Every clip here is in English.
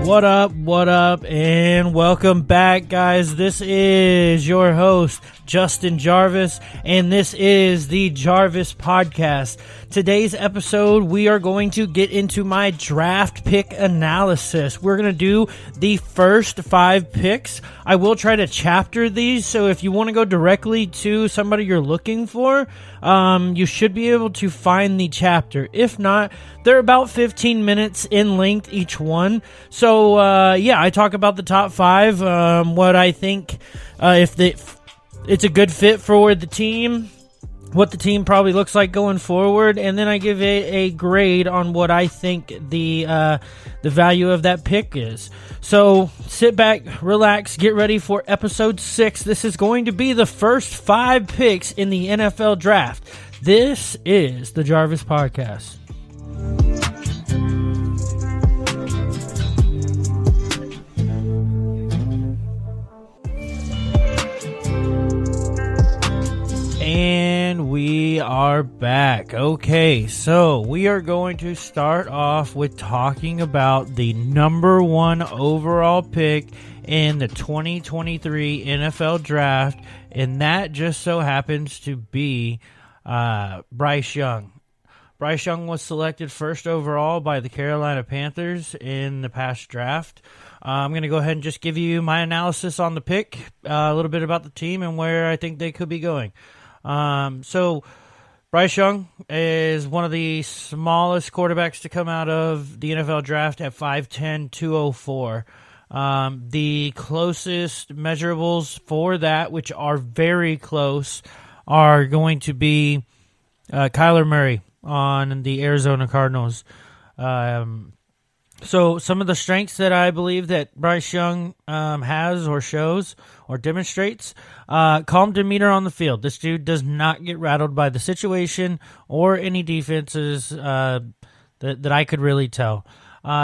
What up, and welcome back, guys. This is your host, Justin Jarvis, and this is the Jarvis Podcast. Today's episode, we are going to get into my draft pick analysis. We're going to do the first 5 picks. I will try to chapter these, so if you want to go directly to somebody you're looking for, you should be able to find the chapter. If not, they're about 15 minutes in length each one. So, I talk about the top 5, what I think, if it's a good fit for the team, what the team probably looks like going forward, and then I give a grade on what I think the value of that pick is. So sit back, relax, get ready for episode 6. This is going to be the first 5 picks in the NFL draft. This is the Jarvis Podcast. And we are back. Okay, so we are going to start off with talking about the number 1 overall pick in the 2023 NFL Draft, and that just so happens to be Bryce Young. Bryce Young was selected first overall by the Carolina Panthers in the past draft. I'm going to go ahead and just give you my analysis on the pick, a little bit about the team and where I think they could be going. So Bryce Young is one of the smallest quarterbacks to come out of the NFL draft at 5'10", 204. The closest measurables for that, which are very close, are going to be Kyler Murray on the Arizona Cardinals. So some of the strengths that I believe that Bryce Young has or shows or demonstrates, calm demeanor on the field. This dude does not get rattled by the situation or any defenses that I could really tell.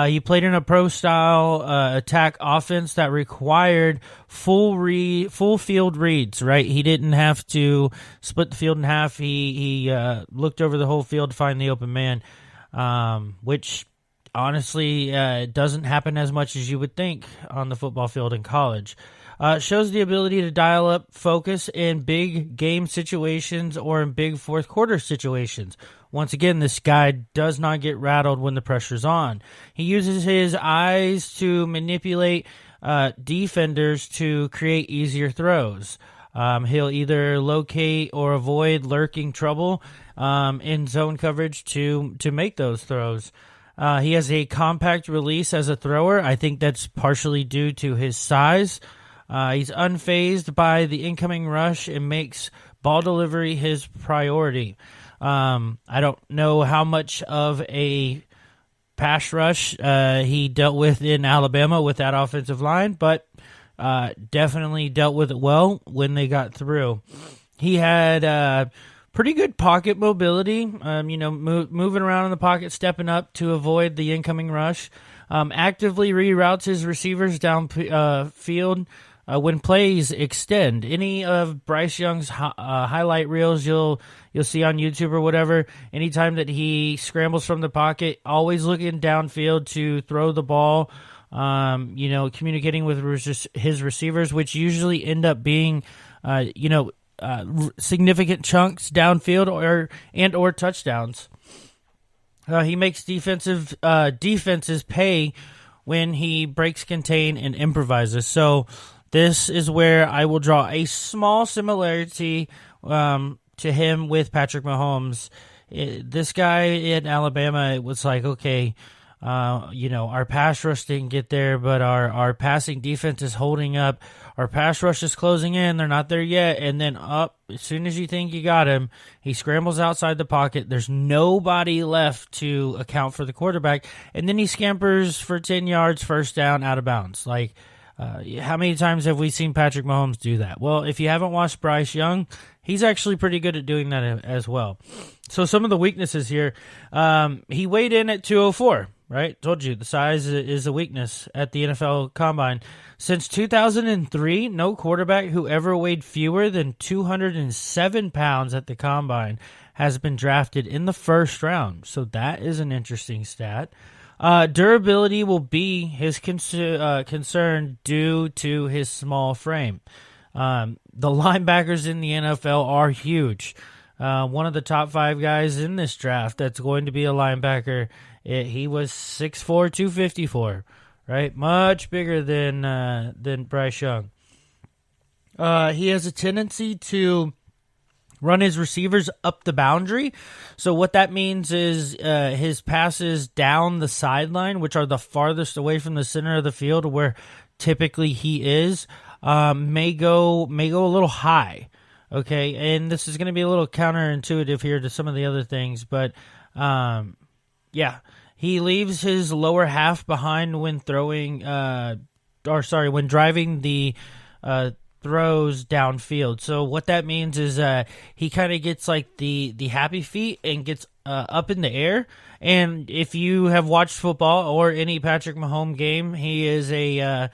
He played in a pro-style attack offense that required full field reads, right? He didn't have to split the field in half. He looked over the whole field to find the open man, which honestly doesn't happen as much as you would think on the football field in college. Shows the ability to dial up focus in big game situations or in big fourth quarter situations. Once again, this guy does not get rattled when the pressure's on. He uses his eyes to manipulate defenders to create easier throws. He'll either locate or avoid lurking trouble in zone coverage to make those throws. He has a compact release as a thrower. I think that's partially due to his size. He's unfazed by the incoming rush and makes ball delivery his priority. I don't know how much of a pass rush he dealt with in Alabama with that offensive line, but definitely dealt with it well when they got through. He had pretty good pocket mobility, moving around in the pocket, stepping up to avoid the incoming rush. Actively reroutes his receivers down field when plays extend. Any of Bryce Young's highlight reels you'll see on YouTube or whatever, anytime that he scrambles from the pocket, always looking downfield to throw the ball, communicating with his receivers, which usually end up being, significant chunks downfield or touchdowns. He makes defenses pay when he breaks contain and improvises. So this is where I will draw a small similarity to him with Patrick Mahomes. This guy in Alabama, it was like, okay, our pass rush didn't get there, but our passing defense is holding up. Our pass rush is closing in. They're not there yet. And then as soon as you think you got him, he scrambles outside the pocket. There's nobody left to account for the quarterback. And then he scampers for 10 yards, first down, out of bounds. Like, how many times have we seen Patrick Mahomes do that? Well, if you haven't watched Bryce Young, he's actually pretty good at doing that as well. So some of the weaknesses here, he weighed in at 204. Right? Told you, the size is a weakness at the NFL Combine. Since 2003, no quarterback who ever weighed fewer than 207 pounds at the Combine has been drafted in the first round. So that is an interesting stat. Durability will be his concern due to his small frame. The linebackers in the NFL are huge. One of the top 5 guys in this draft that's going to be a linebacker, he was 6'4", 254, right? Much bigger than Bryce Young. He has a tendency to run his receivers up the boundary. So what that means is his passes down the sideline, which are the farthest away from the center of the field where typically he is, may go a little high. Okay, and this is going to be a little counterintuitive here to some of the other things, but yeah, he leaves his lower half behind when when driving the throws downfield. So what that means is he kind of gets like the happy feet and gets up in the air. And if you have watched football or any Patrick Mahomes game, he is a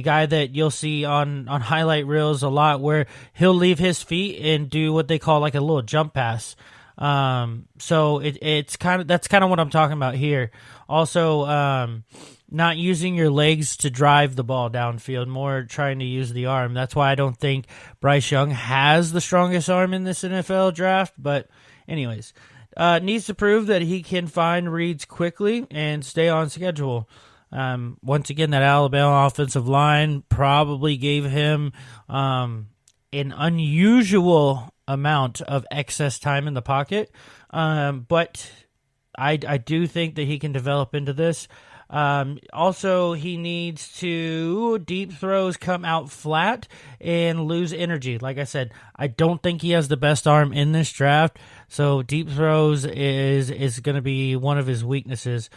guy that you'll see on highlight reels a lot, where he'll leave his feet and do what they call like a little jump pass. So that's kind of what I'm talking about here. Also, not using your legs to drive the ball downfield, more trying to use the arm. That's why I don't think Bryce Young has the strongest arm in this NFL draft. But anyways, needs to prove that he can find reads quickly and stay on schedule. Once again, that Alabama offensive line probably gave him an unusual amount of excess time in the pocket. But I do think that he can develop into this. Also, he needs to deep throws come out flat and lose energy. Like I said, I don't think he has the best arm in this draft, so deep throws is going to be one of his weaknesses.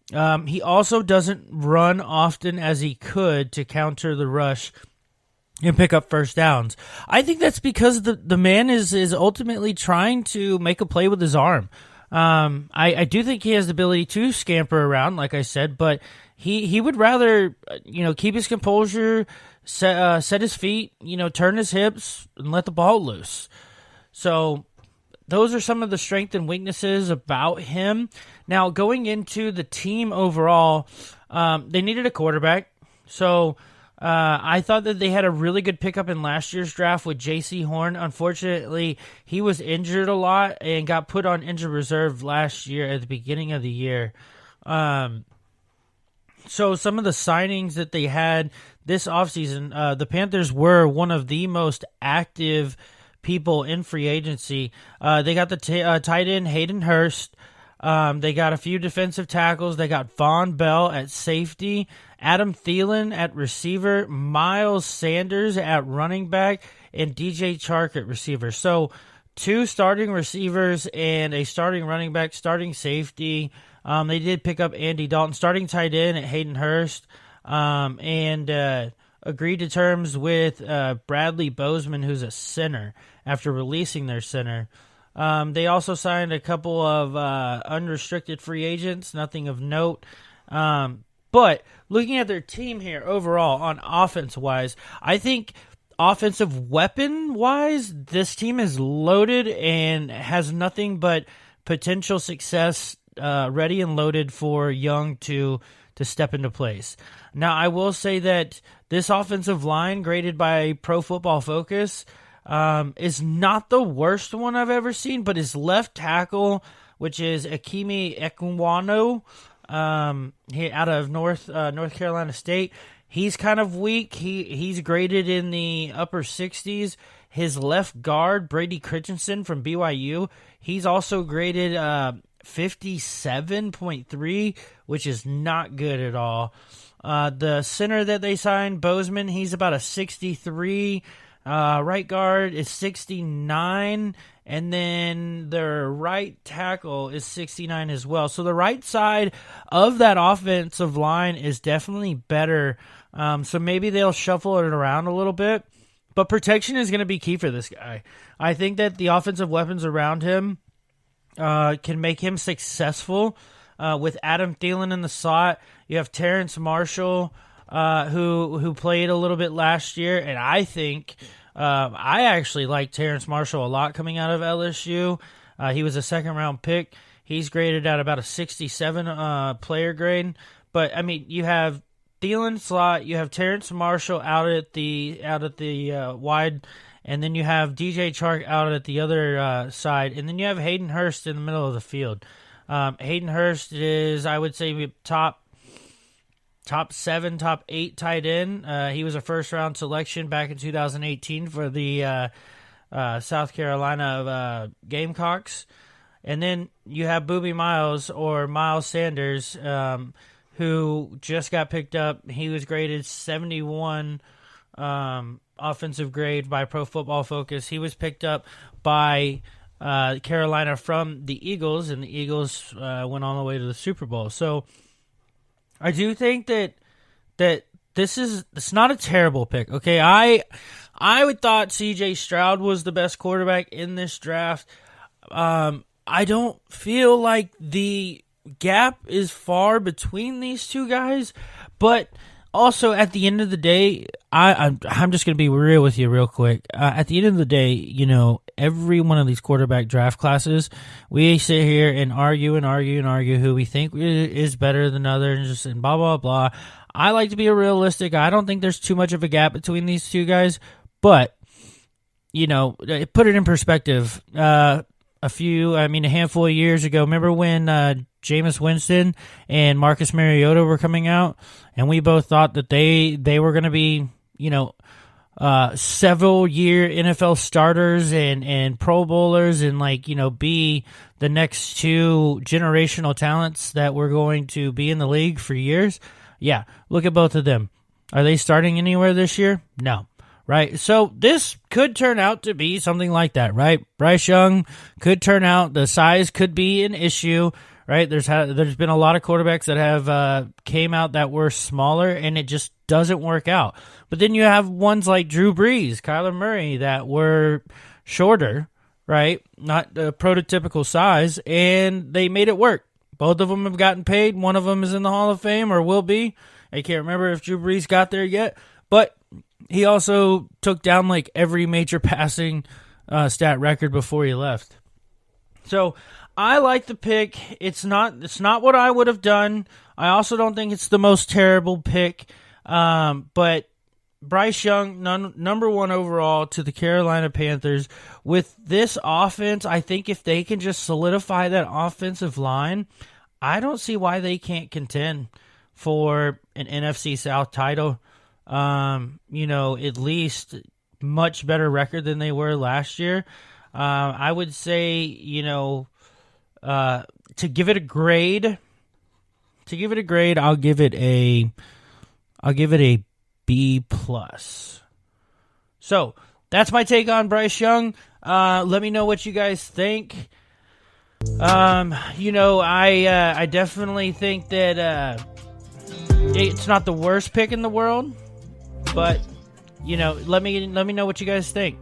He also doesn't run often as he could to counter the rush and pick up first downs. I think that's because the man is ultimately trying to make a play with his arm. I do think he has the ability to scamper around, like I said, but he would rather, keep his composure, set his feet, turn his hips, and let the ball loose. So those are some of the strengths and weaknesses about him. Now, going into the team overall, they needed a quarterback. So I thought that they had a really good pickup in last year's draft with J.C. Horn. Unfortunately, he was injured a lot and got put on injured reserve last year at the beginning of the year. So some of the signings that they had this offseason, the Panthers were one of the most active people in free agency. They got the tight end Hayden Hurst. They got a few defensive tackles. They got Von Bell at safety, Adam Thielen at receiver, Miles Sanders at running back, and DJ Chark at receiver. So 2 starting receivers and a starting running back, starting safety. They did pick up Andy Dalton, starting tight end at Hayden Hurst, and agreed to terms with Bradley Bozeman, who's a center, after releasing their center. They also signed a couple of unrestricted free agents, nothing of note. But looking at their team here overall on offense-wise, I think offensive weapon-wise, this team is loaded and has nothing but potential success ready and loaded for Young to step into place. Now, I will say that this offensive line, graded by Pro Football Focus, is not the worst one I've ever seen, but his left tackle, which is Akimi Ekwano, out of North Carolina State, he's kind of weak. He's graded in the upper 60s. His left guard, Brady Christensen from BYU, he's also graded 57.3, which is not good at all. The center that they signed, Bozeman, he's about a 63. Right guard is 69, and then their right tackle is 69 as well. So the right side of that offensive line is definitely better. So maybe they'll shuffle it around a little bit. But protection is going to be key for this guy. I think that the offensive weapons around him can make him successful. With Adam Thielen in the slot, you have Terrence Marshall, who played a little bit last year, and I think I actually like Terrence Marshall a lot coming out of LSU. He was a second-round pick. He's graded at about a 67 player grade. But I mean, you have Thielen slot, you have Terrence Marshall out at the wide, and then you have DJ Chark out at the other side, and then you have Hayden Hurst in the middle of the field. Hayden Hurst is, I would say, top 7, top 8 tight end. He was a first-round selection back in 2018 for the South Carolina Gamecocks. And then you have Boobie Miles, or Miles Sanders, who just got picked up. He was graded 71 offensive grade by Pro Football Focus. He was picked up by Carolina from the Eagles, and the Eagles went all the way to the Super Bowl. So I do think that it's not a terrible pick. Okay, I would thought C.J. Stroud was the best quarterback in this draft. I don't feel like the gap is far between these two guys, but also at the end of the day, I'm just going to be real with you real quick. At the end of the day, you know, every one of these quarterback draft classes, we sit here and argue who we think is better than others and blah, blah, blah. I like to be realistic. I don't think there's too much of a gap between these two guys, but, you know, put it in perspective. A handful of years ago, remember when Jameis Winston and Marcus Mariota were coming out, and we both thought that they were going to be, you know, several year NFL starters and Pro Bowlers, and, like, you know, be the next two generational talents that were going to be in the league for years. Yeah, look at both of them. Are they starting anywhere this year? No. Right, so this could turn out to be something like that, right? Bryce Young could turn out, the size could be an issue, right? There's been a lot of quarterbacks that have came out that were smaller, and it just doesn't work out. But then you have ones like Drew Brees, Kyler Murray, that were shorter, right? Not the prototypical size, and they made it work. Both of them have gotten paid. One of them is in the Hall of Fame, or will be. I can't remember if Drew Brees got there yet, but he also took down like every major passing stat record before he left. So I like the pick. It's not what I would have done. I also don't think it's the most terrible pick. But Bryce Young, number 1 overall to the Carolina Panthers. With this offense, I think if they can just solidify that offensive line, I don't see why they can't contend for an NFC South title. You know, at least much better record than they were last year. I would say, you know, to give it a grade, I'll give it a B+. So that's my take on Bryce Young. Let me know what you guys think. You know, I definitely think that it's not the worst pick in the world. But, you know, let me know what you guys think.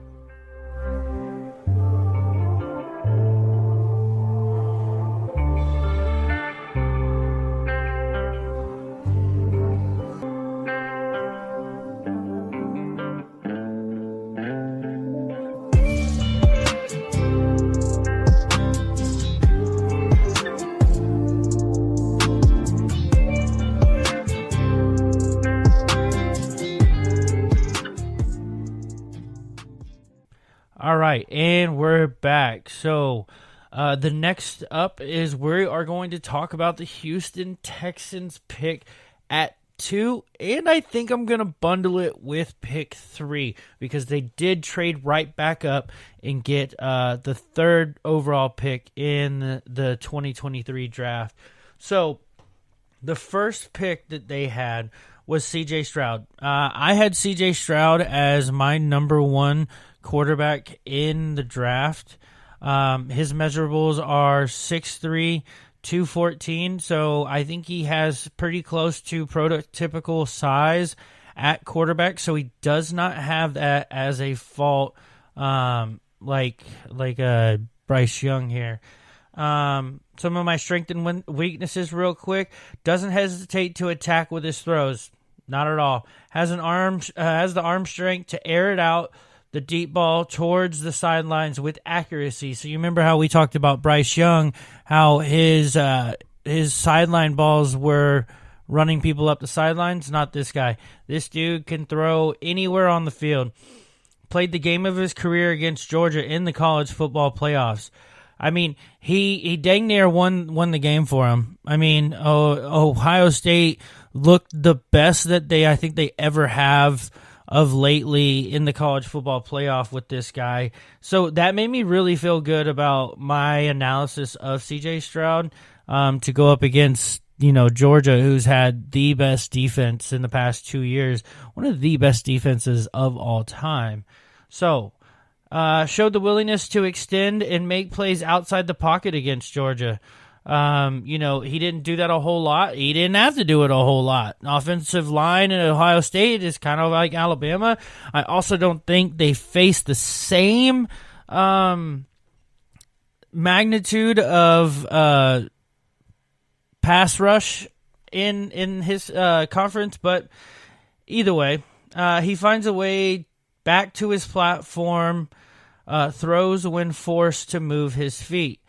All right, and we're back. So the next up is we are going to talk about the Houston Texans pick at 2, and I think I'm going to bundle it with pick 3 because they did trade right back up and get the 3rd overall pick in the 2023 draft. So the first pick that they had was C.J. Stroud. I had C.J. Stroud as my number 1 quarterback in the draft. His measurables are 6'3", 214, so I think he has pretty close to prototypical size at quarterback, so he does not have that as a fault like Bryce Young here. Some of my strengths and weaknesses real quick. Doesn't hesitate to attack with his throws. Not at all. Has the arm strength to air it out the deep ball towards the sidelines with accuracy. So you remember how we talked about Bryce Young, how his sideline balls were running people up the sidelines? Not this guy. This dude can throw anywhere on the field. Played the game of his career against Georgia in the college football playoffs. I mean, he dang near won the game for him. I mean, Ohio State looked the best that I think they ever have of lately in the college football playoff with this guy. So that made me really feel good about my analysis of CJ Stroud to go up against, Georgia, who's had the best defense in the past 2 years, one of the best defenses of all time. So, showed the willingness to extend and make plays outside the pocket against Georgia. He didn't do that a whole lot. He didn't have to do it a whole lot. Offensive line in Ohio State is kind of like Alabama. I also don't think they face the same magnitude of pass rush in his conference, but either way, he finds a way back to his platform, throws when forced to move his feet.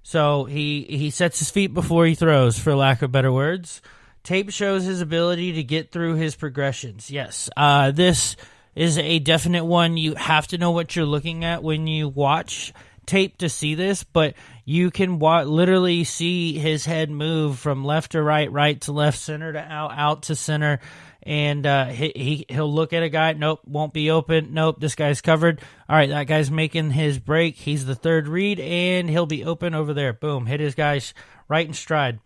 So he sets his feet before he throws, for lack of better words. Tape shows his ability to get through his progressions. Yes, this is a definite one. You have to know what you're looking at when you watch tape to see this, but you can literally see his head move from left to right to left, center to out to center, and he'll look at a guy, nope, won't be open, nope, this guy's covered, all right, that guy's making his break, he's the third read, and he'll be open over there, boom, hit his guys right in stride.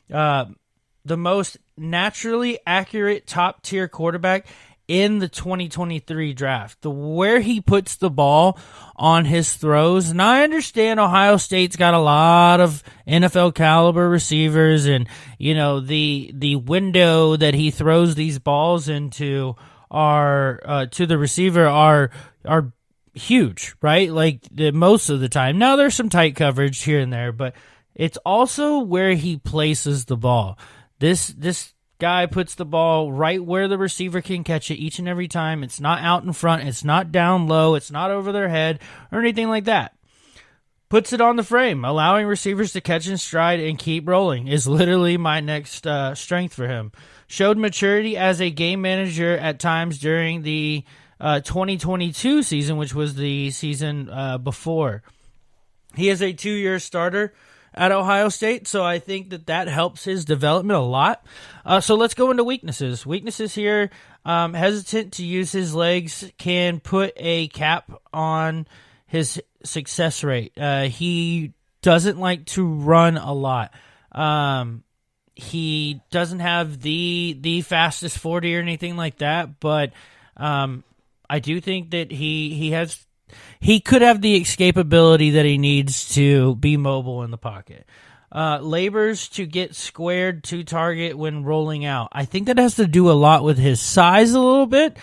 The most naturally accurate top-tier quarterback in the 2023 draft. Where he puts the ball on his throws, and I understand Ohio State's got a lot of NFL caliber receivers, and the window that he throws these balls into to the receiver are huge, right? Like most of the time. Now there's some tight coverage here and there, but it's also where he places the ball. This guy puts the ball right where the receiver can catch it each and every time. It's not out in front. It's not down low. It's not over their head or anything like that. Puts it on the frame, allowing receivers to catch in stride and keep rolling is literally my next strength for him. Showed maturity as a game manager at times during the 2022 season, which was the season before. He is a 2-year starter at Ohio State, so I think that helps his development a lot. So let's go into weaknesses. Weaknesses here, hesitant to use his legs, can put a cap on his success rate. He doesn't like to run a lot. He doesn't have the fastest 40 or anything like that, but I do think that he could have the escapability that he needs to be mobile in the pocket. Labors to get squared to target when rolling out. I think that has to do a lot with his size a little bit.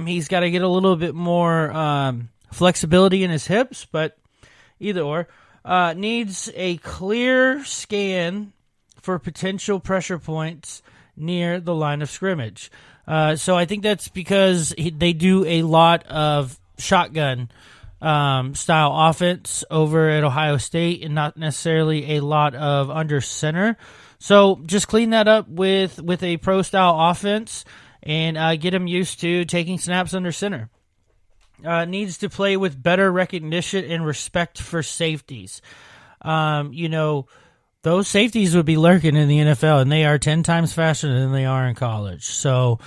He's got to get a little bit more flexibility in his hips, but either or. Needs a clear scan for potential pressure points near the line of scrimmage. So I think that's because they do a lot of shotgun style offense over at Ohio State and not necessarily a lot of under center. So just clean that up with a pro style offense and get him used to taking snaps under center. Needs to play with better recognition and respect for safeties. Those safeties would be lurking in the NFL, and they are 10 times faster than they are in college. So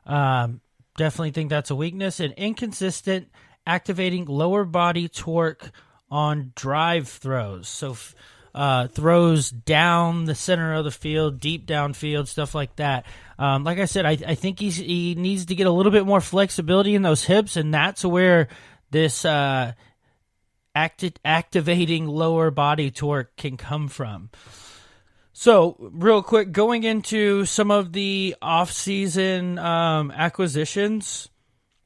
definitely think that's a weakness. And inconsistent activating lower body torque on drive throws. So throws down the center of the field, deep downfield, stuff like that. Like I said, I think he needs to get a little bit more flexibility in those hips, and that's where this activating lower body torque can come from. So, real quick, going into some of the off-season acquisitions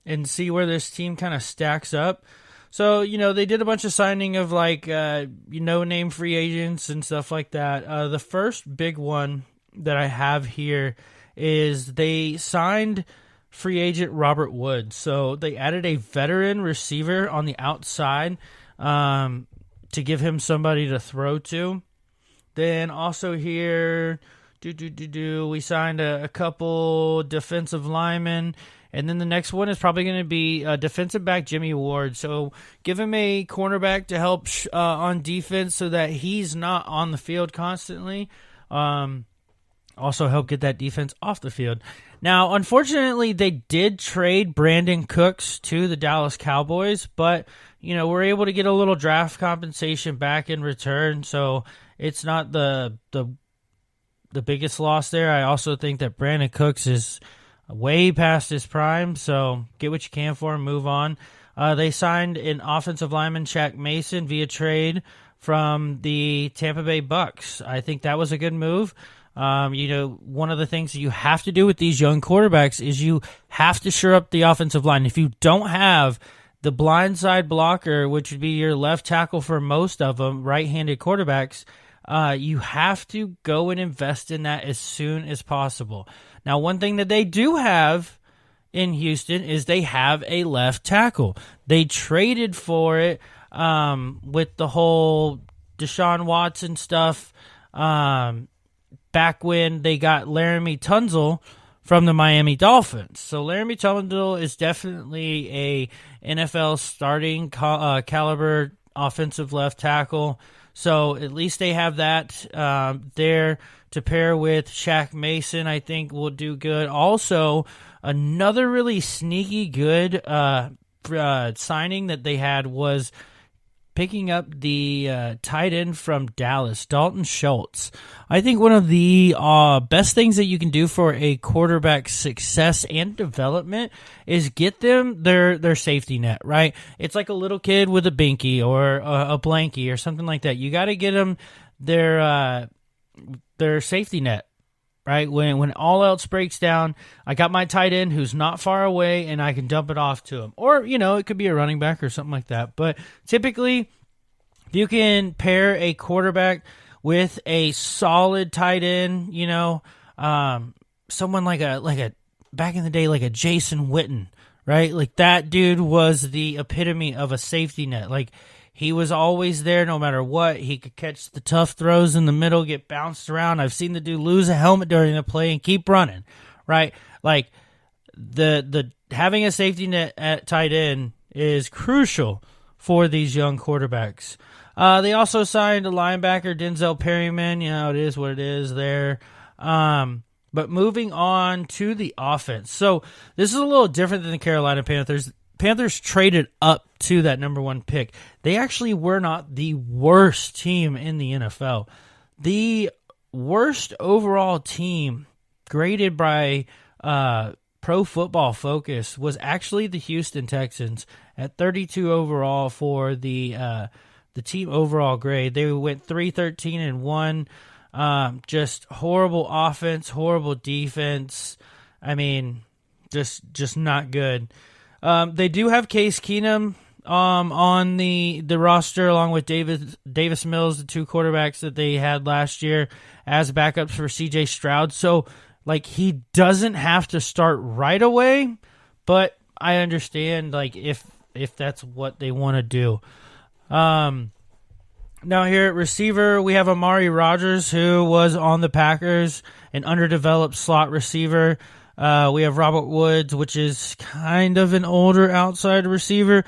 and see where this team kind of stacks up. So, they did a bunch of signing of name free agents and stuff like that. The first big one that I have here is they signed free agent Robert Woods. So they added a veteran receiver on the outside to give him somebody to throw to. Then also here, we signed a couple defensive linemen. And then the next one is probably going to be defensive back Jimmy Ward. So give him a cornerback to help on defense so that he's not on the field constantly. Also help get that defense off the field. Now, unfortunately, they did trade Brandon Cooks to the Dallas Cowboys, but we're able to get a little draft compensation back in return. So it's not the biggest loss there. I also think that Brandon Cooks is way past his prime, so get what you can for him, move on. They signed an offensive lineman, Shaq Mason, via trade from the Tampa Bay Bucks. I think that was a good move. One of the things that you have to do with these young quarterbacks is you have to shore up the offensive line. If you don't have the blindside blocker, which would be your left tackle for most of them, right-handed quarterbacks, you have to go and invest in that as soon as possible. Now, one thing that they do have in Houston is they have a left tackle. They traded for it with the whole Deshaun Watson stuff back when they got Laramie Tunsil from the Miami Dolphins. So Laramie Tunsil is definitely a NFL starting caliber offensive left tackle. So at least they have that there to pair with Shaq Mason. I think will do good. Also, another really sneaky good signing that they had was picking up the tight end from Dallas, Dalton Schultz. I think one of the best things that you can do for a quarterback's success and development is get them their safety net, right? It's like a little kid with a binky or a blankie or something like that. You got to get them their safety net, right? When all else breaks down, I got my tight end who's not far away and I can dump it off to him. Or, it could be a running back or something like that. But typically, if you can pair a quarterback with a solid tight end, someone like a back in the day, like a Jason Witten, right? Like that dude was the epitome of a safety net. Like he was always there no matter what. He could catch the tough throws in the middle, get bounced around. I've seen the dude lose a helmet during the play and keep running, right? Like the having a safety net at tight end is crucial for these young quarterbacks. They also signed a linebacker, Denzel Perryman. It is what it is there. But moving on to the offense. So this is a little different than the Carolina Panthers. Panthers traded up to that number one pick. They actually were not the worst team in the NFL. The worst overall team graded by Pro Football Focus was actually the Houston Texans at 32 overall for the team overall grade. They went 3-13-1. Just horrible offense, horrible defense. I mean, just not good. They do have Case Keenum on the roster along with Davis Mills, the two quarterbacks that they had last year as backups for C.J. Stroud. So, he doesn't have to start right away, but I understand, if that's what they want to do. Now here at receiver, we have Amari Rodgers, who was on the Packers, an underdeveloped slot receiver. We have Robert Woods, which is kind of an older outside receiver.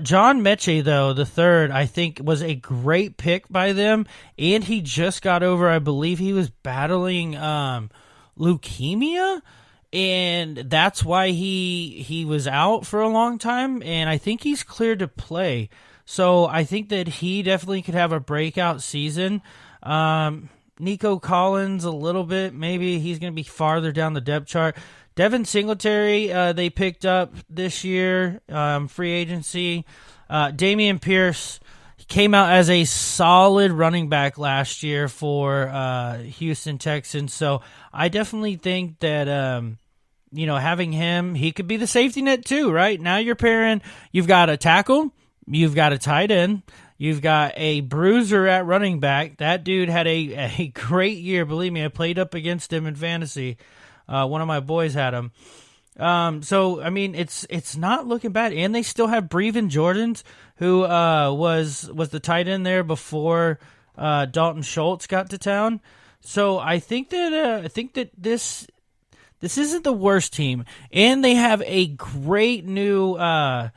John Mechie, though, the third, I think was a great pick by them, and he just got over, I believe he was battling leukemia, and that's why he was out for a long time, and I think he's cleared to play. So I think that he definitely could have a breakout season. Nico Collins a little bit. Maybe he's going to be farther down the depth chart. Devin Singletary, they picked up this year, free agency. Dameon Pierce came out as a solid running back last year for Houston Texans. So I definitely think that, having him, he could be the safety net too, right? Now you've got a tackle, you've got a tight end, you've got a bruiser at running back. That dude had a great year. Believe me, I played up against him in fantasy. One of my boys had him. So I mean, it's not looking bad, and they still have Brevin Jordans, who was the tight end there before Dalton Schultz got to town. So I think that this isn't the worst team, and they have a great new head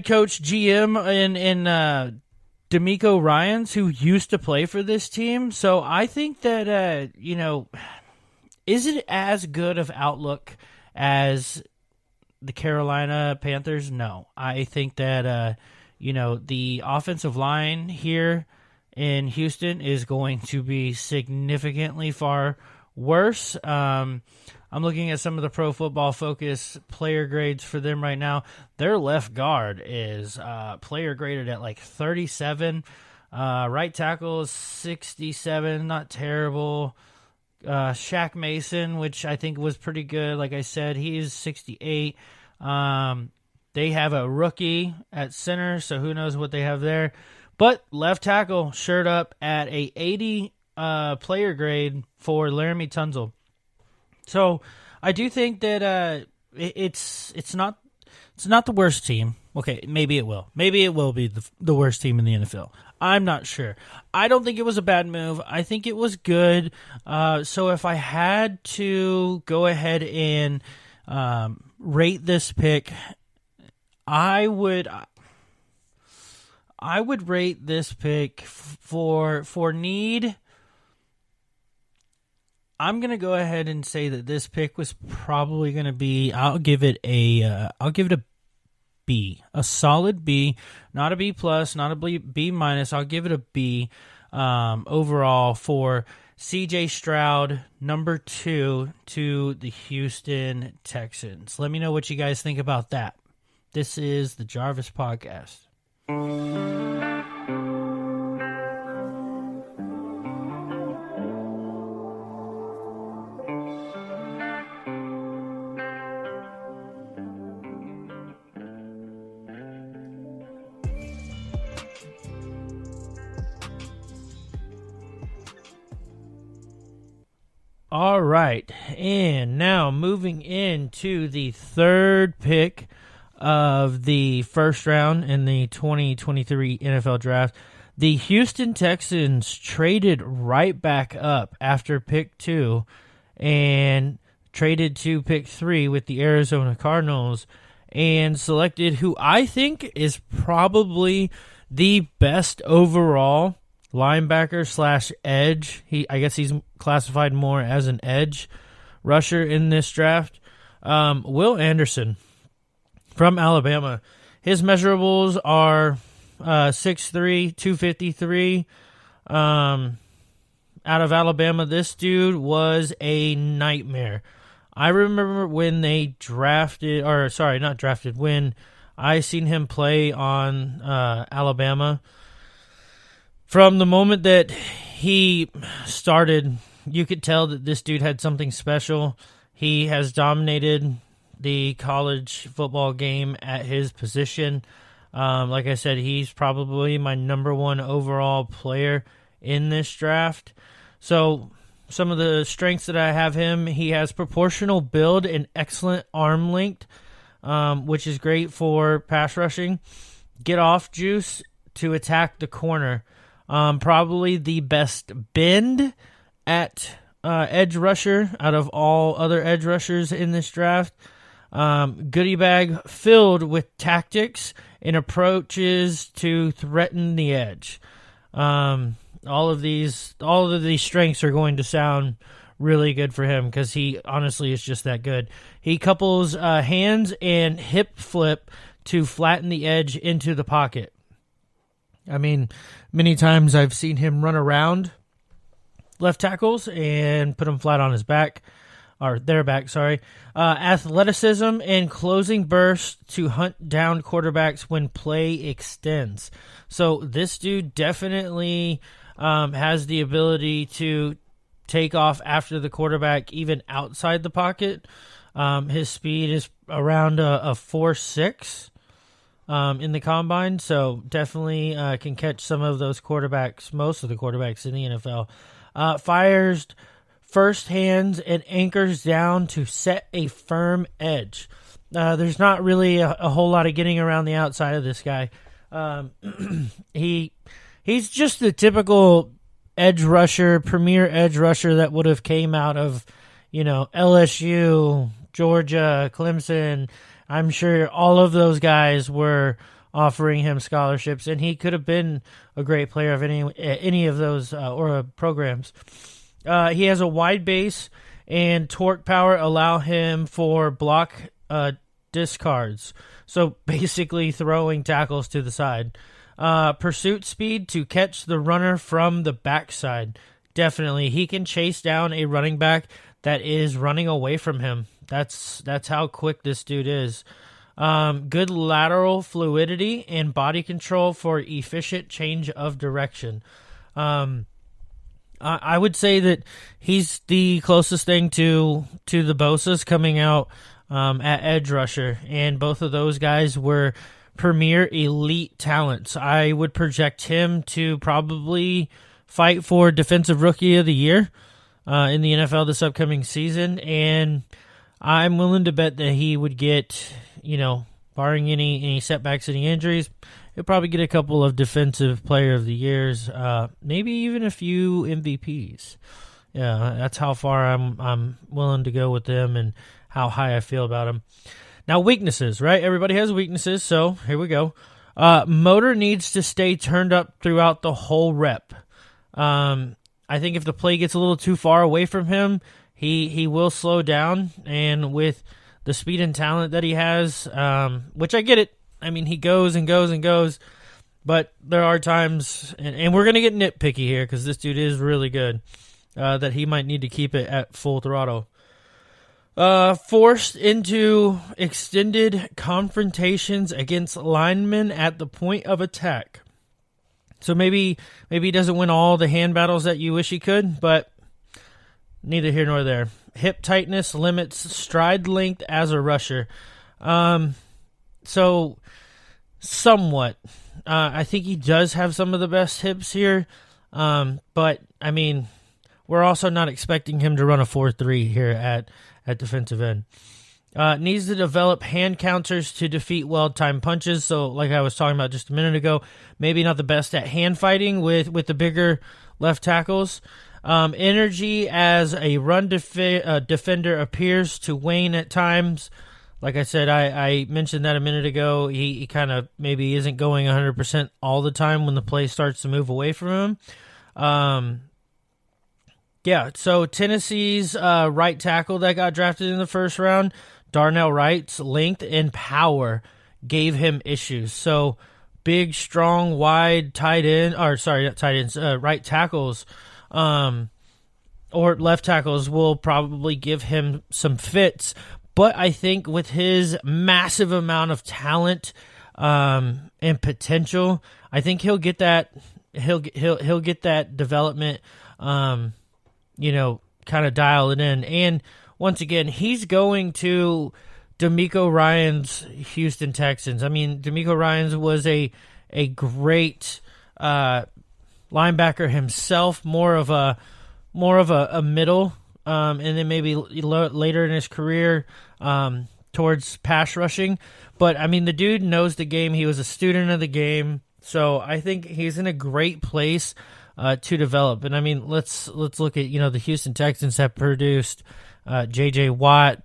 coach GM in D'Amico Ryans, who used to play for this team. So I think that is it as good of outlook as the Carolina Panthers? No. I think that, the offensive line here in Houston is going to be significantly far worse. I'm looking at some of the Pro Football Focus player grades for them right now. Their left guard is player graded at like 37. Right tackle is 67, not terrible. Shaq Mason, which I think was pretty good. Like I said, he is 68. They have a rookie at center, so who knows what they have there. But left tackle shirt up at a 80 player grade for Laramie Tunzel. So I do think that it's not the worst team. Okay, maybe it will. Maybe it will be the worst team in the NFL. I'm not sure. I don't think it was a bad move. I think it was good. So if I had to go ahead and rate this pick, I would rate this pick for need. I'm gonna go ahead and say that this pick was probably gonna be. I'll give it a B, a solid B, not a B plus, not a B minus. I'll give it a B overall for C.J. Stroud, number 2 to the Houston Texans. Let me know what you guys think about that. This is the Jarvis Podcast. All right, and now moving into the third pick of the first round in the 2023 NFL Draft, the Houston Texans traded right back up after pick 2 and traded to pick 3 with the Arizona Cardinals and selected who I think is probably the best overall linebacker / edge. I guess he's classified more as an edge rusher in this draft. Will Anderson from Alabama. His measurables are 6'3", 253. Out of Alabama, this dude was a nightmare. I remember when they when I seen him play on Alabama. From the moment that he started, you could tell that this dude had something special. He has dominated the college football game at his position. Like I said, he's probably my number 1 overall player in this draft. So some of the strengths that I have him, he has proportional build and excellent arm length, which is great for pass rushing. Get off juice to attack the corner. Probably the best bend at edge rusher out of all other edge rushers in this draft. Goodie bag filled with tactics and approaches to threaten the edge. All of these strengths are going to sound really good for him because he honestly is just that good. He couples hands and hip flip to flatten the edge into the pocket. I mean, many times I've seen him run around left tackles and put them flat on his back, or their back, sorry. Athleticism and closing bursts to hunt down quarterbacks when play extends. So this dude definitely has the ability to take off after the quarterback, even outside the pocket. His speed is around a 4.6. In the combine, so definitely can catch some of those quarterbacks, most of the quarterbacks in the NFL. Fires first hands and anchors down to set a firm edge. There's not really a whole lot of getting around the outside of this guy. He's just the typical edge rusher, premier edge rusher that would have came out of, LSU, Georgia, Clemson. I'm sure all of those guys were offering him scholarships, and he could have been a great player of any of those programs. He has a wide base, and torque power allow him for block discards. So basically throwing tackles to the side. Pursuit speed to catch the runner from the backside. Definitely. He can chase down a running back that is running away from him. That's how quick this dude is. Good lateral fluidity and body control for efficient change of direction. I would say that he's the closest thing to the Bosa's coming out at edge rusher, and both of those guys were premier elite talents. I would project him to probably fight for Defensive Rookie of the Year in the NFL this upcoming season, and I'm willing to bet that he would get, barring any setbacks, any injuries, he'll probably get a couple of Defensive Player of the Years, maybe even a few MVPs. Yeah, that's how far I'm willing to go with them and how high I feel about him. Now, weaknesses, right? Everybody has weaknesses, so here we go. Motor needs to stay turned up throughout the whole rep. I think if the play gets a little too far away from him, he will slow down, and with the speed and talent that he has, which I get it. I mean, he goes and goes and goes, but there are times, and we're going to get nitpicky here because this dude is really good, that he might need to keep it at full throttle. Forced into extended confrontations against linemen at the point of attack. So maybe he doesn't win all the hand battles that you wish he could, but neither here nor there. Hip tightness limits stride length as a rusher. So somewhat. I think he does have some of the best hips here, but I mean, we're also not expecting him to run a 4.3 here at defensive end. Needs to develop hand counters to defeat well-timed punches. So like I was talking about just a minute ago, maybe not the best at hand fighting with the bigger left tackles. Energy as a run defender appears to wane at times. Like I said, I mentioned that a minute ago. He kind of maybe isn't going 100% all the time when the play starts to move away from him. Yeah, so Tennessee's right tackle that got drafted in the first round, Darnell Wright's length and power gave him issues. So big, strong, wide tight end, or sorry, not tight ends, right tackles, or left tackles will probably give him some fits. But I think with his massive amount of talent and potential, I think he'll get that. He'll get that development. Kind of dial it in. And once again, he's going to D'Amico Ryan's Houston Texans. I mean, D'Amico Ryan's was a great linebacker himself, more of a middle, and then maybe later in his career towards pass rushing. But I mean, the dude knows the game. He was a student of the game, so I think he's in a great place to develop. And I mean, let's look at, the Houston Texans have produced J.J. Watt,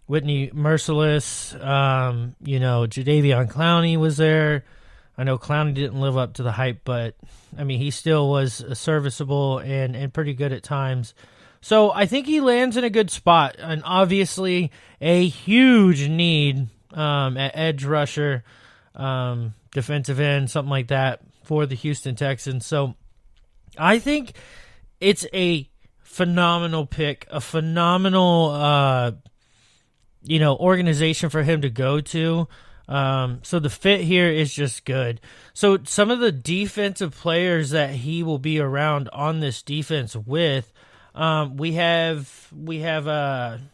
Whitney Merciless, Jadeveon Clowney was there. I know Clowney didn't live up to the hype, but I mean, he still was serviceable and pretty good at times. So I think he lands in a good spot, and obviously a huge need at edge rusher, defensive end, something like that for the Houston Texans. So I think it's a phenomenal pick, a phenomenal, organization for him to go to. So the fit here is just good. So some of the defensive players that he will be around on this defense with, we have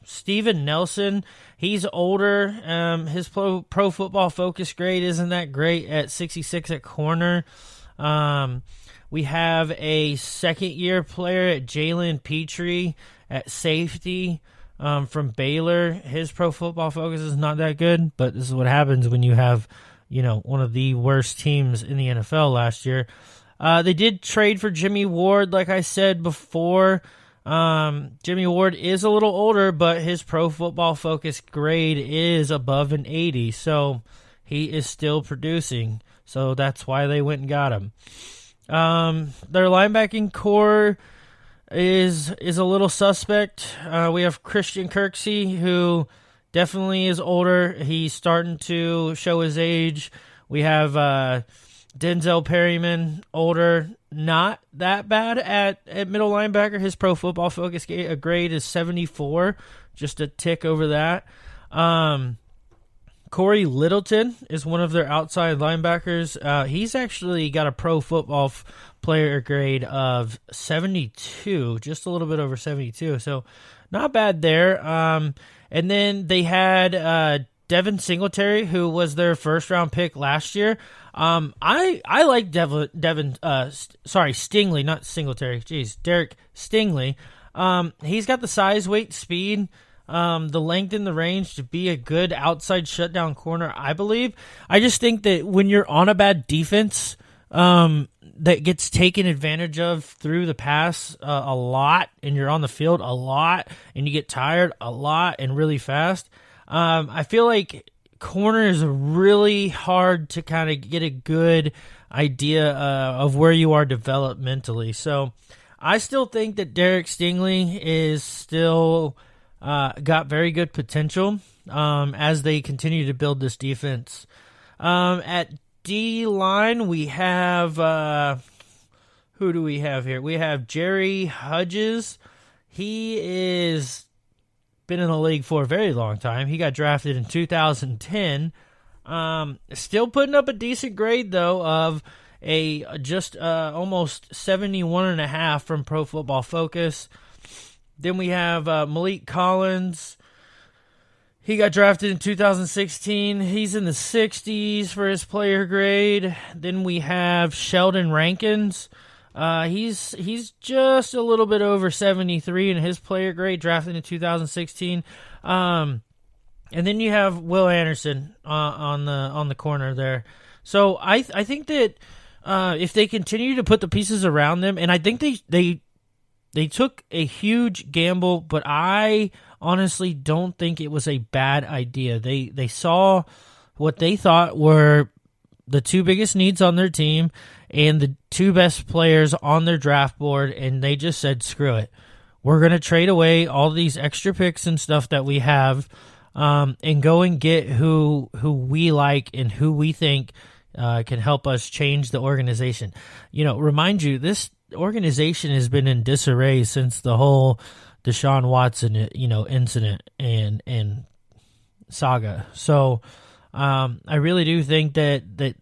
Steven Nelson. He's older. His pro football focus grade isn't that great at 66 at corner. We have a second-year player at Jalen Petrie At safety, from Baylor, his Pro Football Focus is not that good, but this is what happens when you have, one of the worst teams in the NFL last year. They did trade for Jimmy Ward, like I said before. Jimmy Ward is a little older, but his Pro Football Focus grade is above an 80, so he is still producing. So that's why they went and got him. Their linebacking core is a little suspect. We have Christian Kirksey, who definitely is older. He's starting to show his age. We have Denzel Perryman, older, not that bad at middle linebacker. His Pro Football Focus grade is 74, just a tick over that. Corey Littleton is one of their outside linebackers. He's actually got a Pro Football Player grade of 72, just a little bit over 72, so not bad there. And then they had Devin Singletary, who was their first-round pick last year. I like Stingley, not Singletary. Jeez, Derek Stingley. He's got the size, weight, speed, the length and the range to be a good outside shutdown corner, I believe. I just think that when you're on a bad defense that gets taken advantage of through the pass a lot, and you're on the field a lot, and you get tired a lot and really fast, I feel like corner is really hard to kind of get a good idea of where you are developmentally. So I still think that Derek Stingley is still got very good potential as they continue to build this defense. At D-line, we have, who do we have here? We have Jerry Hudges. He is been in the league for a very long time. He got drafted in 2010. Still putting up a decent grade, though, of just almost 71.5 from Pro Football Focus. Then we have Malik Collins. He got drafted in 2016. He's in the 60s for his player grade. Then we have Sheldon Rankins. He's just a little bit over 73 in his player grade, drafted in 2016. And then you have Will Anderson on the corner there. So I think that if they continue to put the pieces around them, and I think they took a huge gamble, but I honestly don't think it was a bad idea. They saw what they thought were the two biggest needs on their team and the two best players on their draft board, and they just said, screw it. We're going to trade away all these extra picks and stuff that we have and go and get who we like and who we think can help us change the organization. Remind you, this organization has been in disarray since the whole Deshaun Watson, incident and saga. So I really do think that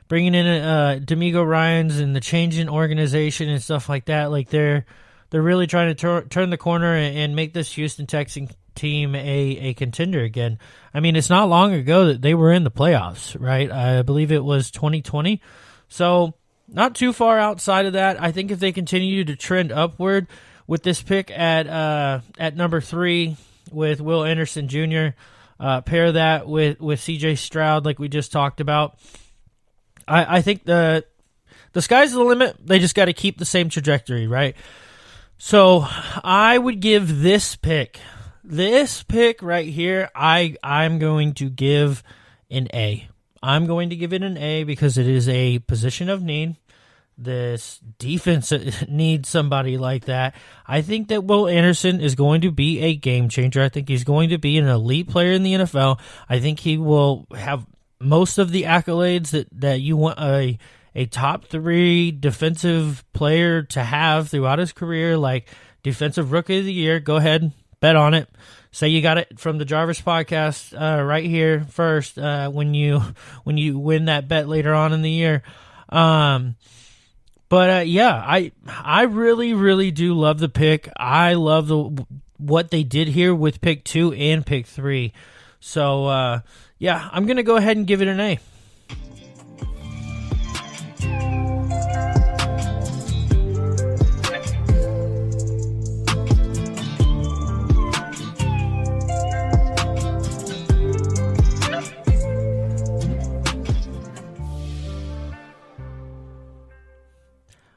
bringing in D'Amico Ryans and the change in organization and stuff like that, like they're really trying to turn the corner and make this Houston Texans team a contender again. I mean, it's not long ago that they were in the playoffs, right? I believe it was 2020. So not too far outside of that. I think if they continue to trend upward with this pick at number 3 with Will Anderson Jr., pair that with C.J. Stroud like we just talked about, I think the sky's the limit. They just got to keep the same trajectory, right? So I would give this pick right here, I'm going to give an A. I'm going to give it an A because it is a position of need. This defense needs somebody like that. I think that Will Anderson is going to be a game changer. I think he's going to be an elite player in the NFL. I think he will have most of the accolades that you want a top 3 defensive player to have throughout his career, like Defensive Rookie of the Year. Go ahead, bet on it. Say you got it from the Jarvis podcast right here first when you win that bet later on in the year. But I really, really do love the pick. I love what they did here with pick 2 and pick 3. So, I'm going to go ahead and give it an A.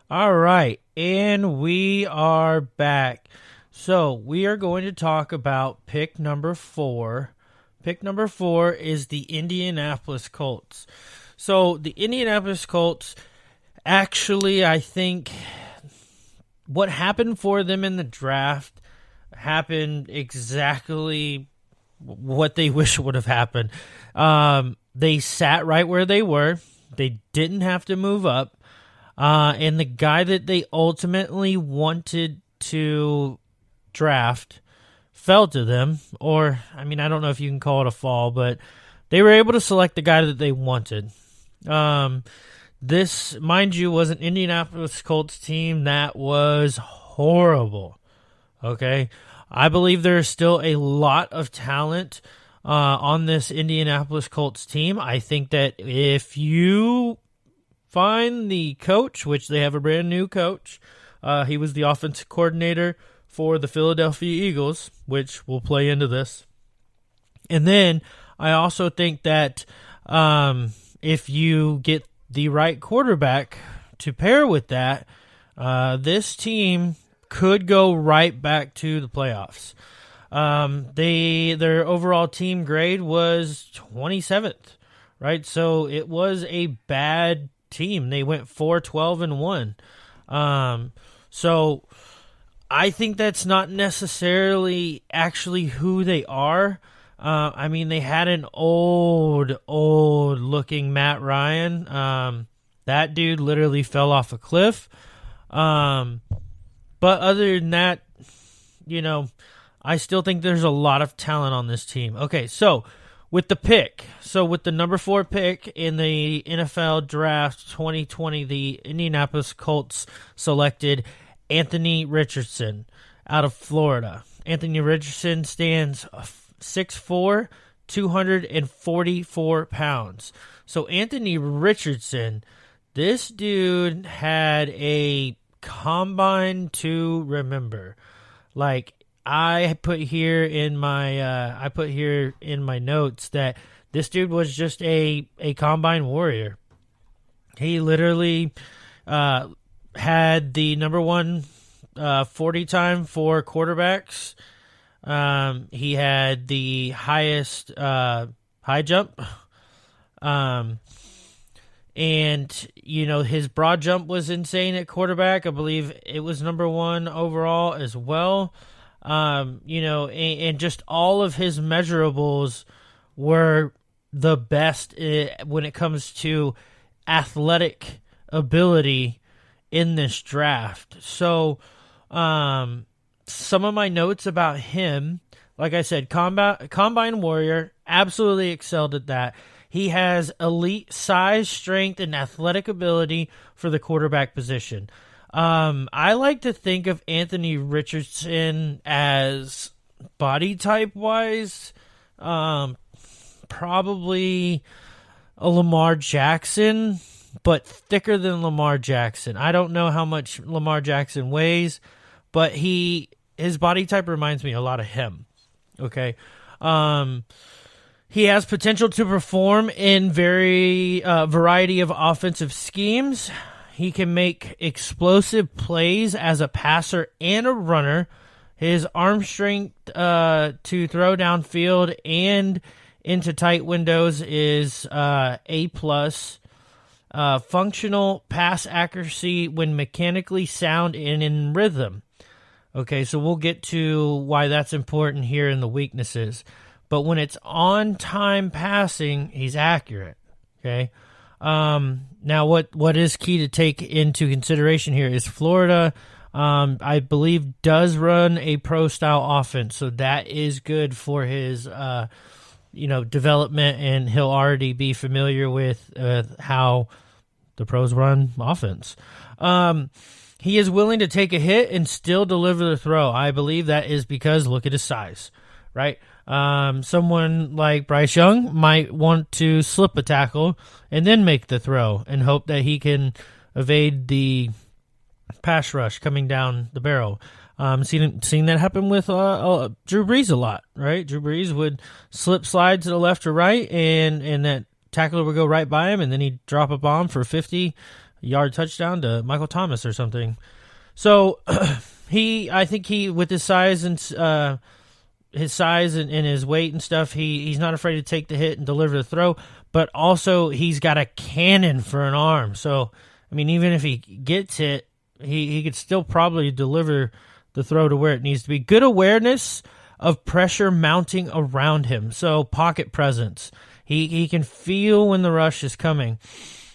All right, and we are back. So we are going to talk about pick number 4. Pick number 4 is the Indianapolis Colts. So the Indianapolis Colts, actually, I think what happened for them in the draft happened exactly what they wish would have happened. They sat right where they were. They didn't have to move up. And the guy that they ultimately wanted to draft fell to them. Or, I mean, I don't know if you can call it a fall, but they were able to select the guy that they wanted. This, mind you, was an Indianapolis Colts team that was horrible. Okay? I believe there is still a lot of talent on this Indianapolis Colts team. I think that if you find the coach, which they have a brand new coach, he was the offensive coordinator for the Philadelphia Eagles, which will play into this. And then I also think that if you get the right quarterback to pair with that, this team could go right back to the playoffs. Their overall team grade was 27th, right? So it was a bad team. They went 4-12-1. So I think that's not necessarily actually who they are. I mean, they had an old looking Matt Ryan. That dude literally fell off a cliff. But other than that, you know, I still think there's a lot of talent on this team. Okay, so with the number 4 pick in the NFL Draft 2020, the Indianapolis Colts selected Anthony Richardson out of Florida. Anthony Richardson stands 6'4", 244 pounds. So Anthony Richardson, this dude had a combine to remember. Like, I put here in my notes that this dude was just a combine warrior. He literally had the number 1 40 time for quarterbacks. He had the highest high jump. And, you know, his broad jump was insane at quarterback. I believe it was number 1 overall as well. You know, and just all of his measurables were the best when it comes to athletic ability in this draft. So, some of my notes about him, like I said, combine warrior, absolutely excelled at that. He has elite size, strength, and athletic ability for the quarterback position. I like to think of Anthony Richardson as body type wise, probably a Lamar Jackson, but thicker than Lamar Jackson. I don't know how much Lamar Jackson weighs, but his body type reminds me a lot of him. Okay. He has potential to perform in variety of offensive schemes. He can make explosive plays as a passer and a runner. His arm strength to throw downfield and into tight windows is A+. Functional pass accuracy when mechanically sound and in rhythm. Okay, so we'll get to why that's important here in the weaknesses. But when it's on-time passing, he's accurate. Okay. Now, what is key to take into consideration here is Florida, I believe, does run a pro-style offense, so that is good for his, development, and he'll already be familiar with how the pros run offense. He is willing to take a hit and still deliver the throw. I believe that is because look at his size, right? Someone like Bryce Young might want to slip a tackle and then make the throw and hope that he can evade the pass rush coming down the barrel. Seen that happen with Drew Brees a lot, right? Drew Brees would slide to the left or right, and that tackler would go right by him, and then he'd drop a bomb for 50 yard touchdown to Michael Thomas or something. So I think he with his size and his weight and stuff, he's not afraid to take the hit and deliver the throw. But also he's got a cannon for an arm. So I mean, even if he gets hit, he could still probably deliver the throw to where it needs to be. Good awareness of pressure mounting around him. So pocket presence. He can feel when the rush is coming.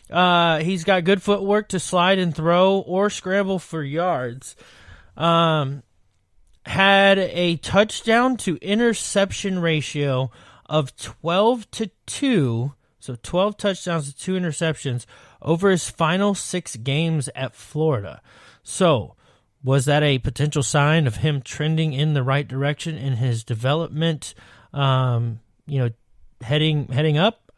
He's got good footwork to slide and throw or scramble for yards. Had a touchdown to interception ratio of 12-2. So 12 touchdowns to 2 interceptions over his final 6 games at Florida. So was that a potential sign of him trending in the right direction in his development, heading up?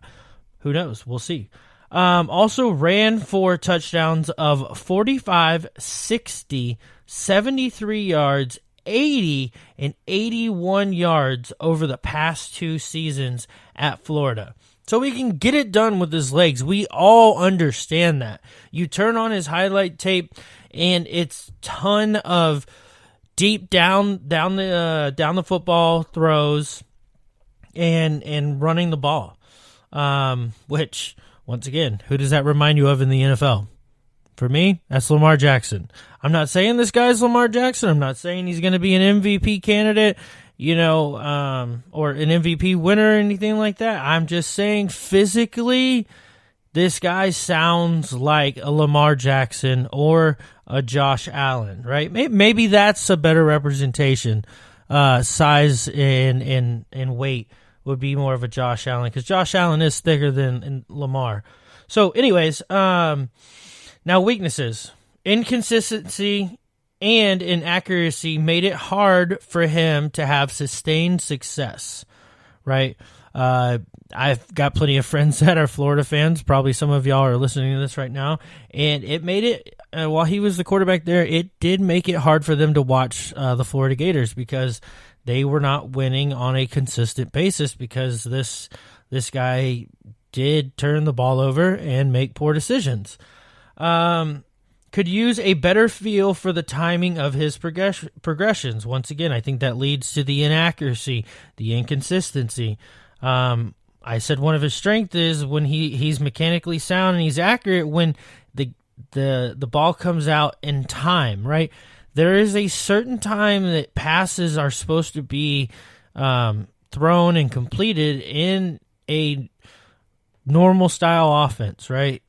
Who knows? We'll see. Also ran for touchdowns of 45, 60, 73 yards, 80, and 81 yards over the past 2 seasons at Florida. So he can get it done with his legs. We all understand that. You turn on his highlight tape, and it's ton of deep down the football throws and running the ball. Which, once again, who does that remind you of in the NFL? For me, that's Lamar Jackson. I'm not saying this guy's Lamar Jackson. I'm not saying he's going to be an MVP candidate, or an MVP winner or anything like that. I'm just saying physically, this guy sounds like a Lamar Jackson or a Josh Allen, right? Maybe that's a better representation. Size and weight would be more of a Josh Allen, because Josh Allen is thicker than Lamar. So anyways, now weaknesses. Inconsistency and inaccuracy made it hard for him to have sustained success, right? I've got plenty of friends that are Florida fans. Probably some of y'all are listening to this right now. And it made it, while he was the quarterback there, it did make it hard for them to watch the Florida Gators, because they were not winning on a consistent basis, because this guy did turn the ball over and make poor decisions. Could use a better feel for the timing of his progressions. Once again, I think that leads to the inaccuracy, the inconsistency. I said one of his strengths is when he's mechanically sound and he's accurate when the ball comes out in time, right? There is a certain time that passes are supposed to be thrown and completed in a normal style offense, right?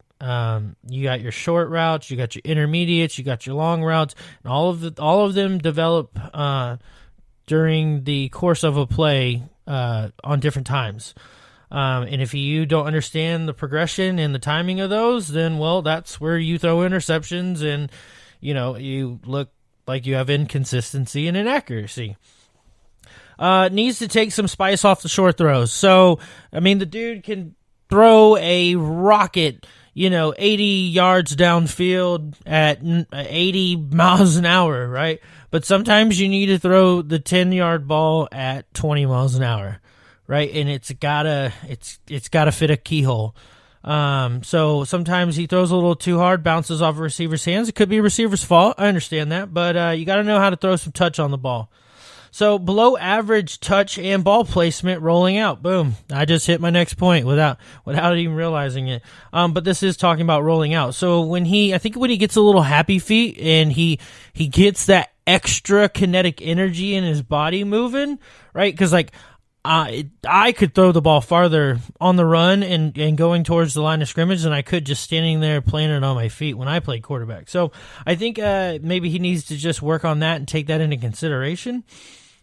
You got your short routes, you got your intermediates, you got your long routes, and all of them develop during the course of a play on different times. And if you don't understand the progression and the timing of those, then that's where you throw interceptions, and you look like you have inconsistency and inaccuracy. Needs to take some spice off the short throws. So, I mean, the dude can throw a rocket, 80 yards downfield at 80 miles an hour, right? But sometimes you need to throw the 10-yard ball at 20 miles an hour, right? And it's gotta fit a keyhole. So sometimes he throws a little too hard, bounces off a receiver's hands. It could be a receiver's fault. I understand that, but you got to know how to throw some touch on the ball. So below average touch and ball placement rolling out. Boom. I just hit my next point without even realizing it. But this is talking about rolling out. So when he gets a little happy feet and he gets that extra kinetic energy in his body moving, right? Cause I could throw the ball farther on the run and going towards the line of scrimmage than I could just standing there playing it on my feet when I played quarterback. So I think maybe he needs to just work on that and take that into consideration.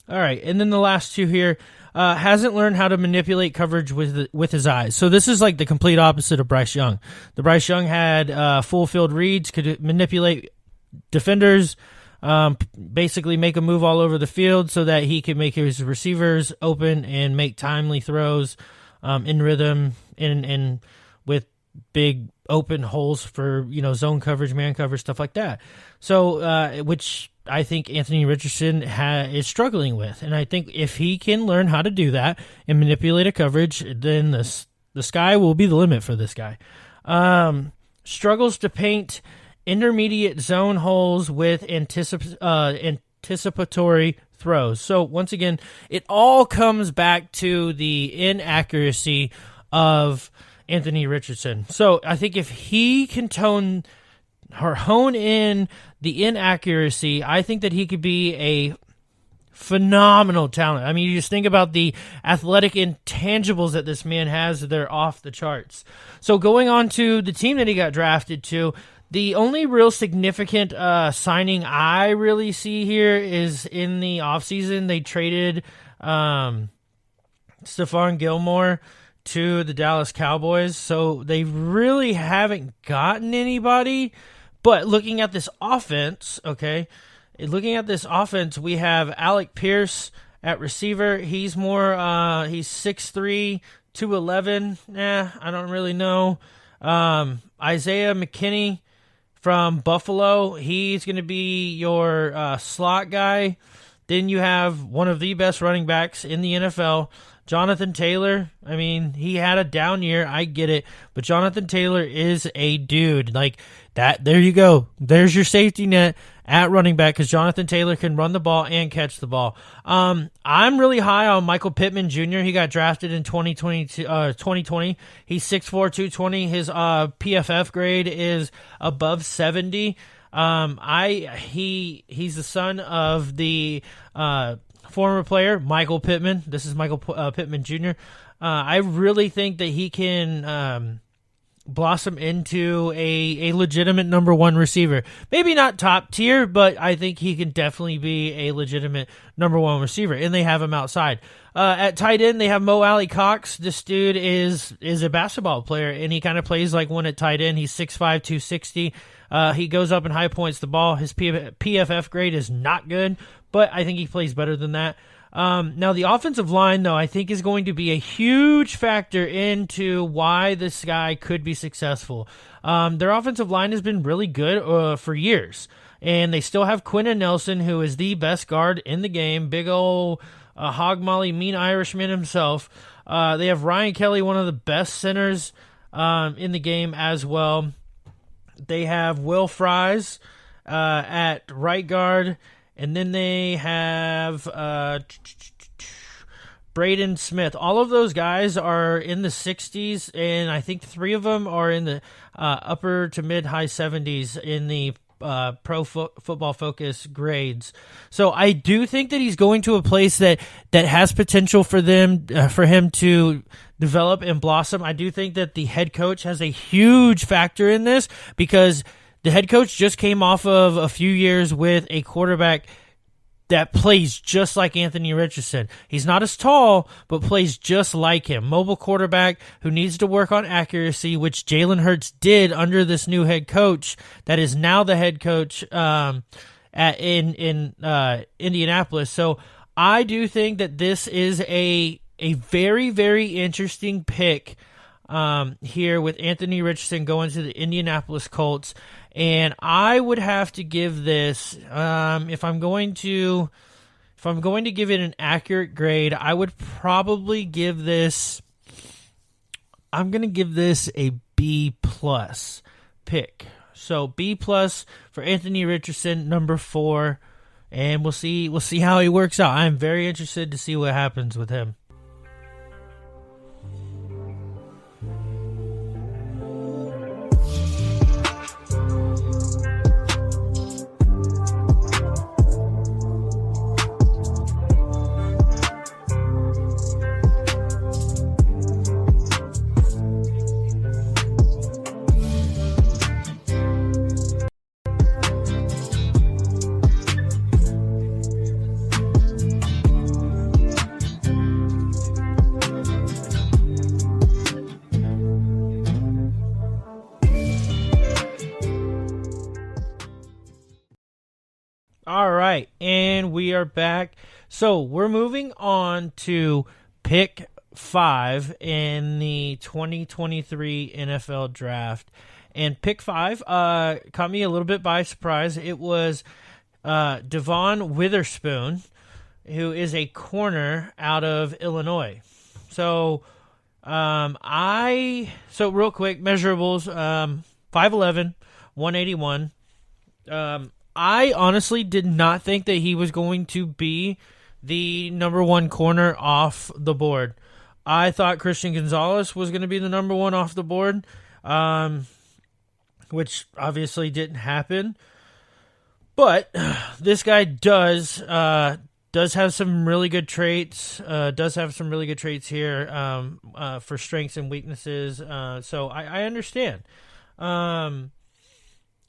All right, and then the last two here, hasn't learned how to manipulate coverage with his eyes. So this is like the complete opposite of Bryce Young. The Bryce Young had full field reads, could manipulate defenders, basically make a move all over the field so that he could make his receivers open and make timely throws in rhythm and with big open holes for zone coverage, man coverage, stuff like that. So which I think Anthony Richardson is struggling with, and I think if he can learn how to do that and manipulate a coverage, then the sky will be the limit for this guy. struggles to paint intermediate zone holes with anticipatory throws. So once again, it all comes back to the inaccuracy of Anthony Richardson. So I think if he can hone in the inaccuracy, I think that he could be a phenomenal talent. I mean, you just think about the athletic intangibles that this man has. They're off the charts. So going on to the team that he got drafted to, the only real significant signing I really see here is in the offseason. They traded Stephon Gilmore to the Dallas Cowboys. So they really haven't gotten anybody. But looking at this offense, we have Alec Pierce at receiver. He's more, he's 6'3", 211. I don't really know. Isaiah McKinney from Buffalo, he's going to be your slot guy. Then you have one of the best running backs in the NFL, Jonathan Taylor. I mean, he had a down year, I get it, but Jonathan Taylor is a dude. Like that, there you go. There's your safety net at running back because Jonathan Taylor can run the ball and catch the ball. I'm really high on Michael Pittman Jr. He got drafted in 2020. He's 6'4", 220. His PFF grade is above 70. He's the son of the former player Michael Pittman. This is Michael Pittman Jr. I really think that he can blossom into a legitimate number one receiver. Maybe not top tier, but I think he can definitely be a legitimate number one receiver, and they have him outside. At tight end, they have Mo Alley Cox. This dude is a basketball player, and he kind of plays like one at tight end. He's 6'5", 260. He goes up and high points the ball. His PFF grade is not good, but I think he plays better than that. Now, the offensive line, though, I think is going to be a huge factor into why this guy could be successful. Their offensive line has been really good for years, and they still have Quentin Nelson, who is the best guard in the game, big old hog molly, mean Irishman himself. They have Ryan Kelly, one of the best centers in the game as well. They have Will Fries at right guard. And then they have Braden Smith. All of those guys are in the 60s, and I think 3 of them are in the upper to mid-high 70s in the Pro Football Focus grades. So I do think that he's going to a place that has potential for him to develop and blossom. I do think that the head coach has a huge factor in this because the head coach just came off of a few years with a quarterback that plays just like Anthony Richardson. He's not as tall, but plays just like him. Mobile quarterback who needs to work on accuracy, which Jalen Hurts did under this new head coach that is now the head coach in Indianapolis. So I do think that this is a very, very interesting pick here with Anthony Richardson going to the Indianapolis Colts. And I would have to give this, if I'm going to give it an accurate grade, I would probably give this, I'm going to give this a B+ pick. So B+ for Anthony Richardson, number 4, and we'll see how he works out. I'm very interested to see what happens with him. All right, and we are back. So we're moving on to pick 5 in the 2023 NFL Draft. And pick 5 caught me a little bit by surprise. It was Devon Witherspoon, who is a corner out of Illinois. So real quick, measurables. 5'11", 181. I honestly did not think that he was going to be the number one corner off the board. I thought Christian Gonzalez was going to be the number one off the board, which obviously didn't happen. But this guy does have some really good traits. Does have some really good traits here for strengths and weaknesses. So I understand.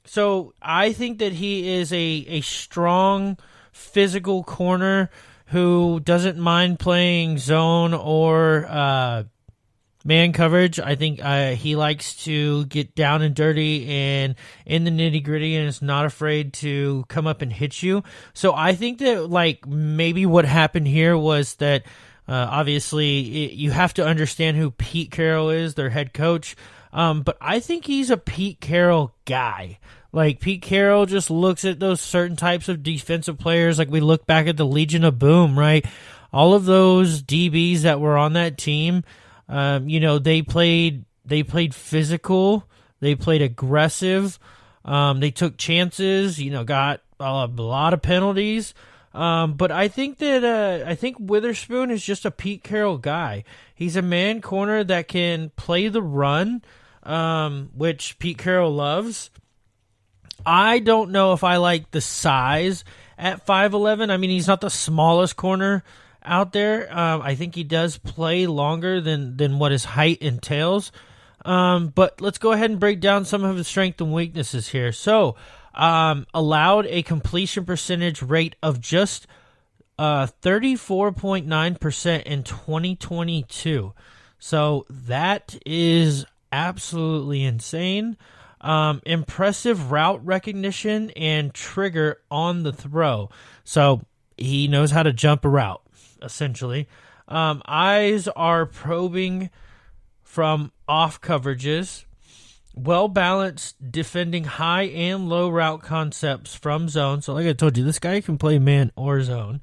So I think that he is a strong physical corner who doesn't mind playing zone or man coverage. I think he likes to get down and dirty and in the nitty-gritty and is not afraid to come up and hit you. So I think that maybe what happened here was that obviously you have to understand who Pete Carroll is, their head coach. But I think he's a Pete Carroll guy. Pete Carroll just looks at those certain types of defensive players. We look back at the Legion of Boom, right? All of those DBs that were on that team, they played physical, they played aggressive, they took chances, got a lot of penalties. But I think that Witherspoon is just a Pete Carroll guy. He's a man corner that can play the run, which Pete Carroll loves. I don't know if I like the size at 5'11". I mean, he's not the smallest corner out there. I think he does play longer than what his height entails. But let's go ahead and break down some of his strengths and weaknesses here. So, allowed a completion percentage rate of just 34.9% in 2022. So that is absolutely insane. Impressive route recognition and trigger on the throw. So he knows how to jump a route, essentially. Eyes are probing from off coverages. Well-balanced, defending high and low route concepts from zone. So like I told you, this guy can play man or zone.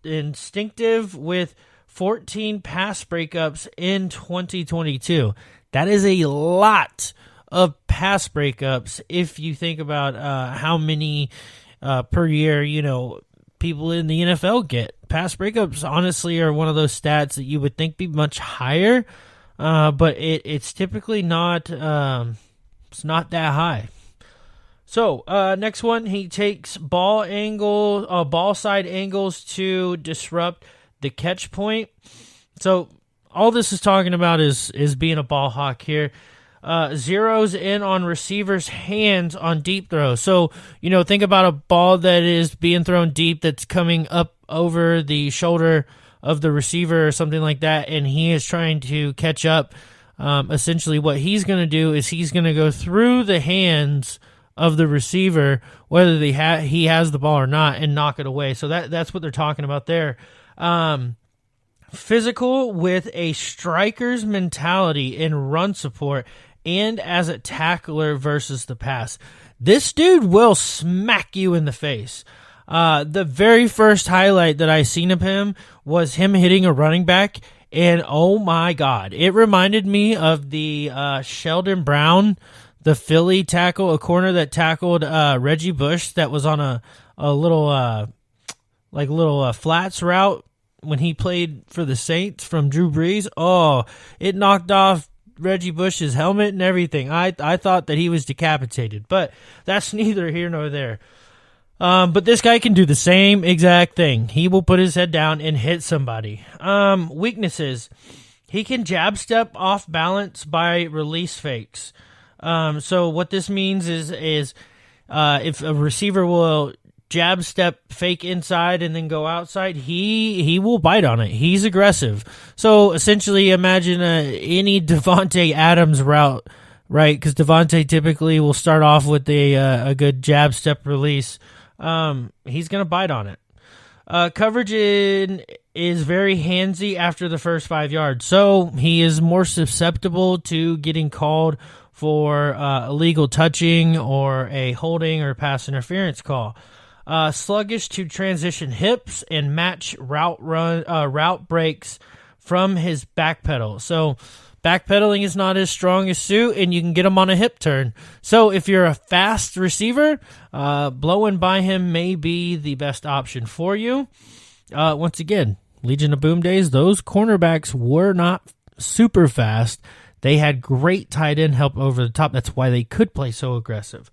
Instinctive with 14 pass breakups in 2022. That is a lot of pass breakups if you think about how many per year, people in the NFL get. Pass breakups, honestly, are one of those stats that you would think be much higher, but it's typically not. It's not that high. So next one, he takes ball side angles to disrupt the catch point. So all this is talking about is being a ball hawk here. Zeroes in on receivers' hands on deep throws. So, think about a ball that is being thrown deep that's coming up over the shoulder of the receiver or something like that, and he is trying to catch up. Essentially, what he's going to do is he's going to go through the hands of the receiver, whether he has the ball or not, and knock it away. So that's what they're talking about there. Physical with a striker's mentality in run support and as a tackler versus the pass. This dude will smack you in the face. The very first highlight that I seen of him was him hitting a running back, and oh my God, it reminded me of the Sheldon Brown, the Philly tackle, a corner that tackled Reggie Bush that was on a little flats route when he played for the Saints from Drew Brees. Oh, it knocked off Reggie Bush's helmet and everything. I thought that he was decapitated, but that's neither here nor there. But this guy can do the same exact thing. He will put his head down and hit somebody. Weaknesses. He can jab step off balance by release fakes. So what this means is if a receiver will jab step fake inside and then go outside, he will bite on it. He's aggressive. So essentially imagine any Devontae Adams route, right? Because Devontae typically will start off with a good jab step release. He's going to bite on it. Coverage is very handsy after the first 5 yards. So he is more susceptible to getting called for illegal touching or a holding or pass interference call. Sluggish to transition hips and match route breaks from his back pedal. So backpedaling is not his strongest suit, and you can get him on a hip turn. So if you're a fast receiver, blowing by him may be the best option for you. Once again, Legion of Boom days, those cornerbacks were not super fast. They had great tight end help over the top. That's why they could play so aggressive.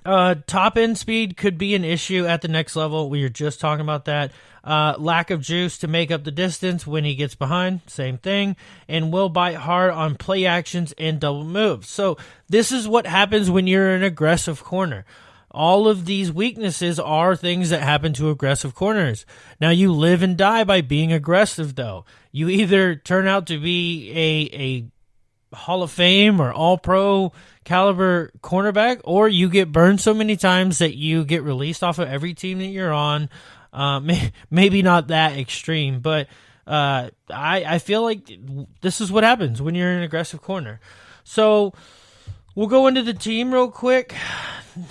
Top end speed could be an issue at the next level. We were just talking about that. Lack of juice to make up the distance when he gets behind, same thing. And will bite hard on play actions and double moves. So this is what happens when you're an aggressive corner. All of these weaknesses are things that happen to aggressive corners. Now, you live and die by being aggressive, though. You either turn out to be a Hall of Fame or All-Pro caliber cornerback, or you get burned so many times that you get released off of every team that you're on. Maybe not that extreme, but I feel like this is what happens when you're an aggressive corner. So we'll go into the team real quick.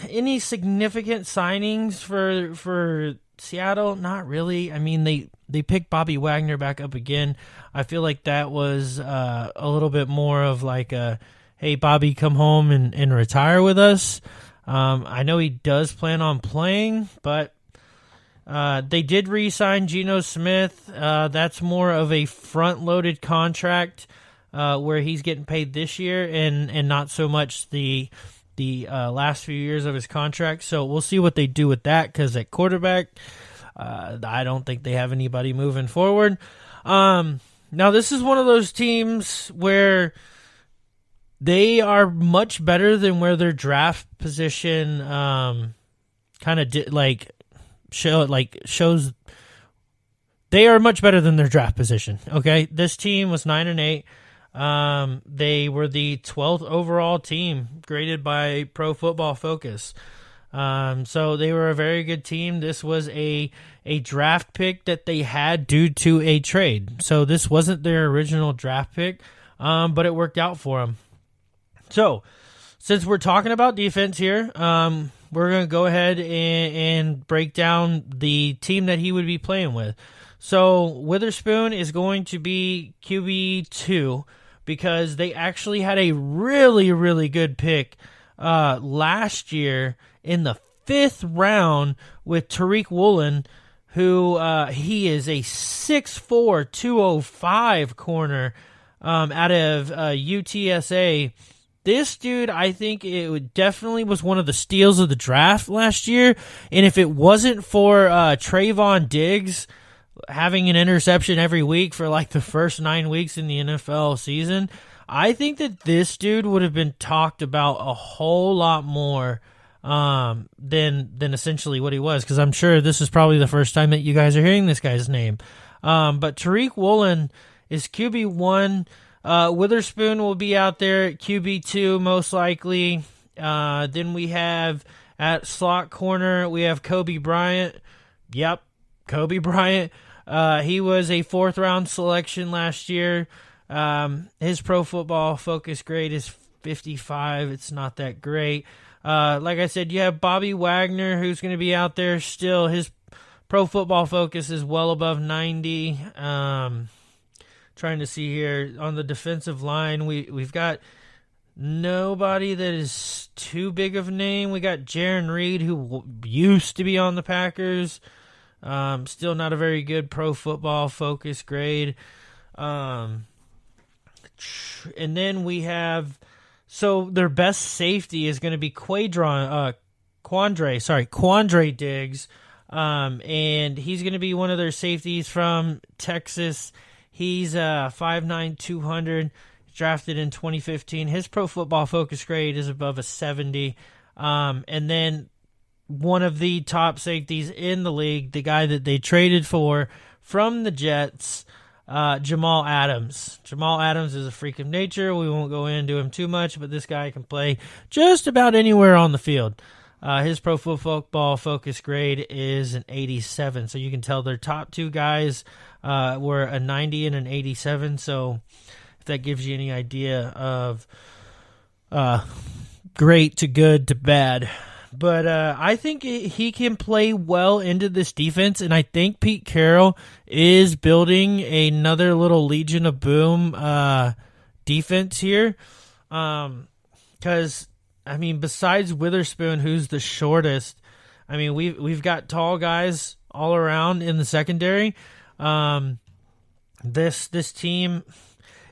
Any significant signings for Seattle? Not really. I mean, they picked Bobby Wagner back up again. I feel like that was a little bit more of like a, hey, Bobby, come home and retire with us. I know he does plan on playing, but they did re-sign Geno Smith. That's more of a front-loaded contract where he's getting paid this year and not so much the last few years of his contract. So we'll see what they do with that, because at quarterback, I don't think they have anybody moving forward. Now, this is one of those teams where they are much better than where their draft position shows. They are much better than their draft position. Okay, this team was 9-8. They were the 12th overall team graded by Pro Football Focus. So they were a very good team. This was a draft pick that they had due to a trade. So this wasn't their original draft pick, but it worked out for them. So since we're talking about defense here, we're going to go ahead and break down the team that he would be playing with. So Witherspoon is going to be QB2, because they actually had a really, really good pick last year in the 5th round with Tariq Woolen, who he is a 6'4", 205 corner out of UTSA. This dude, I think definitely was one of the steals of the draft last year, and if it wasn't for Trayvon Diggs having an interception every week for like the first 9 weeks in the NFL season, I think that this dude would have been talked about a whole lot more than essentially what he was, because I'm sure this is probably the first time that you guys are hearing this guy's name. But Tariq Woolen is QB1. Witherspoon will be out there at QB2 most likely. Then we have at slot corner, we have Kobe Bryant. Yep, Kobe Bryant. He was a 4th round selection last year. His Pro Football Focus grade is 55. It's not that great. Like I said, you have Bobby Wagner, who's going to be out there still. His Pro Football Focus is well above 90. Trying to see here on the defensive line, we've got nobody that is too big of a name. We got Jaron Reed, who used to be on the Packers. Still not a very good Pro Football Focus grade. And then we have, so their best safety is going to be Quandre Diggs. And he's going to be one of their safeties from Texas. He's 5'9", 200, drafted in 2015. His Pro Football Focus grade is above a 70. And then one of the top safeties in the league, the guy that they traded for from the Jets, Jamal Adams. Jamal Adams is a freak of nature. We won't go into him too much, but this guy can play just about anywhere on the field. His Pro Football Focus grade is an 87. So you can tell their top two guys were a 90 and an 87. So if that gives you any idea of great to good to bad, But I think he can play well into this defense, and I think Pete Carroll is building another little Legion of Boom defense here. Because, I mean, besides Witherspoon, who's the shortest, I mean, we've got tall guys all around in the secondary. This team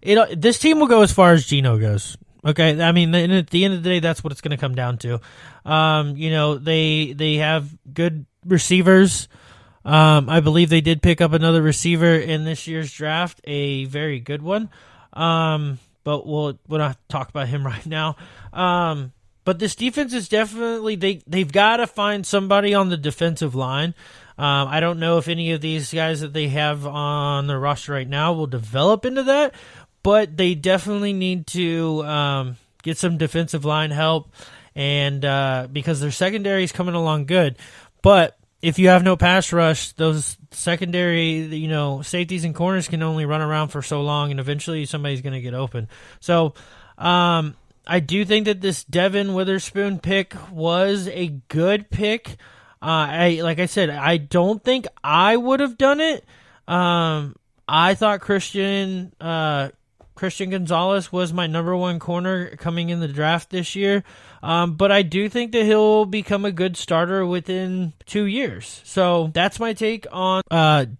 will go as far as Geno goes. Okay, I mean, at the end of the day, that's what it's going to come down to. They have good receivers. I believe they did pick up another receiver in this year's draft, a very good one. But we'll not talk about him right now. But this defense is definitely they've got to find somebody on the defensive line. I don't know if any of these guys that they have on their roster right now will develop into that, but they definitely need to get some defensive line help, and because their secondary is coming along good. But if you have no pass rush, those secondary, safeties and corners can only run around for so long, and eventually somebody's going to get open. So I do think that this Devin Witherspoon pick was a good pick. Like I said, I don't think I would have done it. I thought Christian Gonzalez was my number one corner coming in the draft this year. But I do think that he'll become a good starter within 2 years. So that's my take on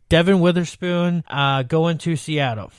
Devin Witherspoon going to Seattle.